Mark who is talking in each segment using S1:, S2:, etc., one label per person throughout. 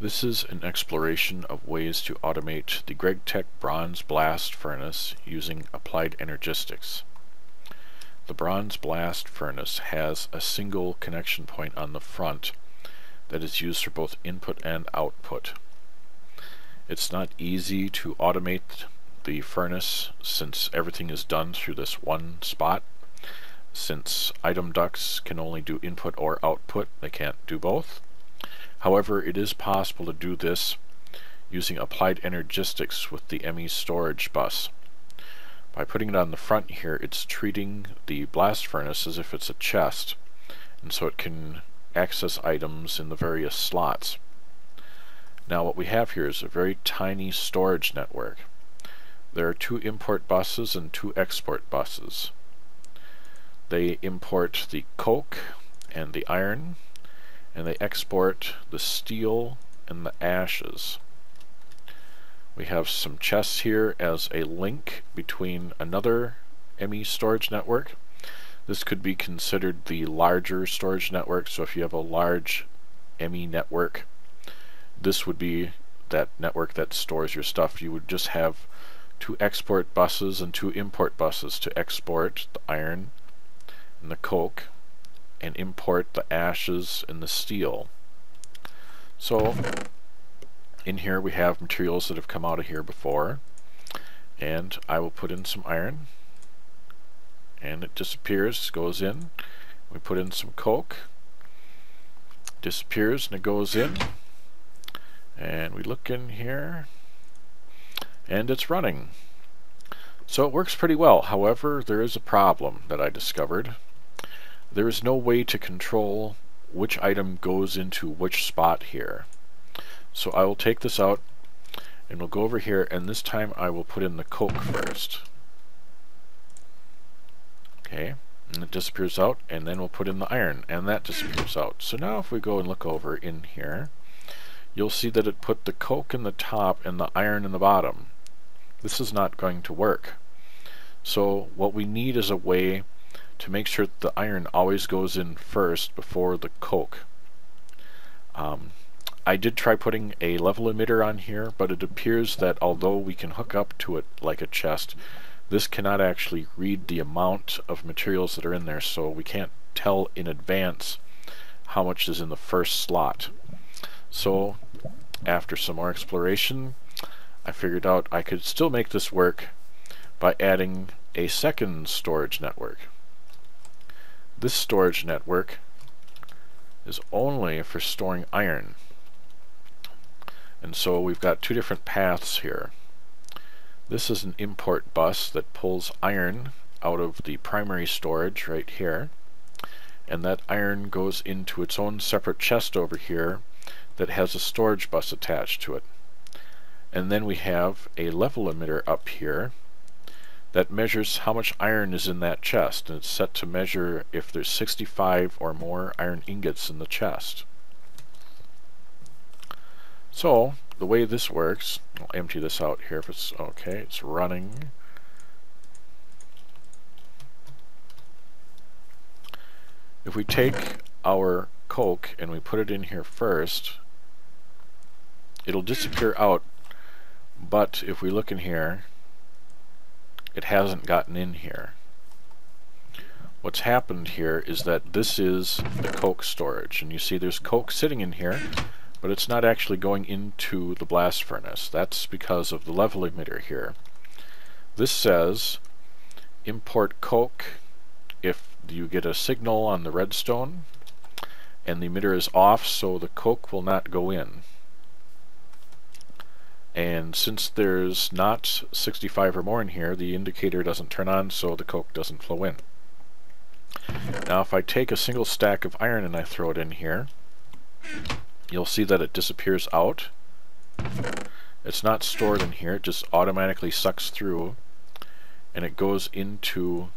S1: This is an exploration of ways to automate the GregTech Bronze Blast Furnace using Applied Energistics. The Bronze Blast Furnace has a single connection point on the front that is used for both input and output. It's not easy to automate the furnace since everything is done through this one spot. Since Itemducts can only do input or output, they can't do both. However, it is possible to do this using Applied Energistics with the ME storage bus. By putting it on the front here, it's treating the blast furnace as if it's a chest, and so it can access items in the various slots. Now what we have here is a very tiny storage network. There are 2 import buses and 2 export buses. They import the coke and the iron, and they export the steel and the ashes. We have some chests here as a link between another ME storage network. This could be considered the larger storage network, so if you have a large ME network, this would be that network that stores your stuff. You would just have 2 export buses and 2 import buses to export the iron and the coke and import the ashes and the steel. So in here we have materials that have come out of here before, and I will put in some iron and it disappears, goes in. We put in some coke, disappears and it goes in, and we look in here and it's running. So it works pretty well. However, there is a problem that I discovered. There is no way to control which item goes into which spot here. So I will take this out and we'll go over here, and this time I will put in the coke first. Okay, and it disappears out, and then we'll put in the iron and that disappears out. So now if we go and look over in here, you'll see that it put the coke in the top and the iron in the bottom. This is not going to work. So what we need is a way to make sure that the iron always goes in first before the coke. I did try putting a level emitter on here, but it appears that although we can hook up to it like a chest, this cannot actually read the amount of materials that are in there, so we can't tell in advance how much is in the first slot. So after some more exploration, I figured out I could still make this work by adding a second storage network. This storage network is only for storing iron. And so we've got 2 different paths here. This is an import bus that pulls iron out of the primary storage right here, and that iron goes into its own separate chest over here that has a storage bus attached to it. And then we have a level emitter up here that measures how much iron is in that chest, and it's set to measure if there's 65 or more iron ingots in the chest. So the way this works, I'll empty this out here if it's okay, it's running. If we take our coke and we put it in here first, it'll disappear out, but if we look in here, it hasn't gotten in here. What's happened here is that this is the coke storage, and you see there's coke sitting in here, but it's not actually going into the blast furnace. That's because of the level emitter here. This says import coke if you get a signal on the redstone and the emitter is off, so the coke will not go in. And since there's not 65 or more in here, the indicator doesn't turn on, so the coke doesn't flow in. Now if I take a single stack of iron and I throw it in here, you'll see that it disappears out. It's not stored in here, it just automatically sucks through and it goes into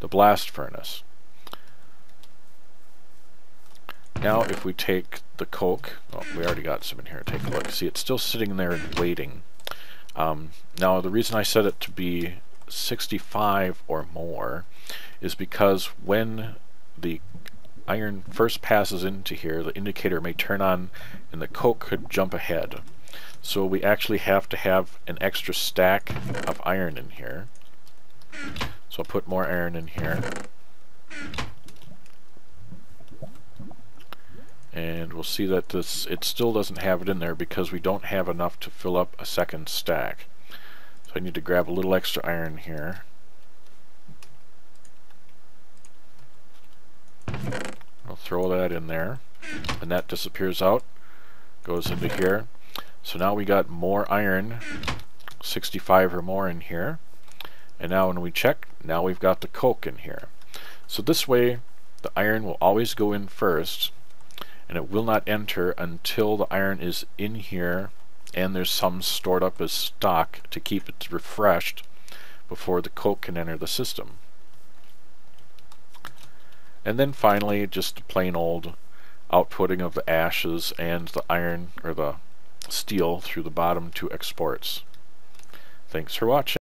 S1: the blast furnace. Now if we take the coke, oh, we already got some in here, take a look. See, it's still sitting there and waiting. Now the reason I set it to be 65 or more is because when the iron first passes into here, the indicator may turn on and the coke could jump ahead. So we actually have to have an extra stack of iron in here. So I'll put more iron in here. And we'll see that it still doesn't have it in there because we don't have enough to fill up a second stack. So I need to grab a little extra iron here. I'll throw that in there, and that disappears out, goes into here. So now we got more iron, 65 or more in here. And now when we check, now we've got the coke in here. So this way the iron will always go in first, and it will not enter until the iron is in here and there's some stored up as stock to keep it refreshed before the coke can enter the system. And then finally just the plain old outputting of the ashes and the iron or the steel through the bottom two exports. Thanks for watching.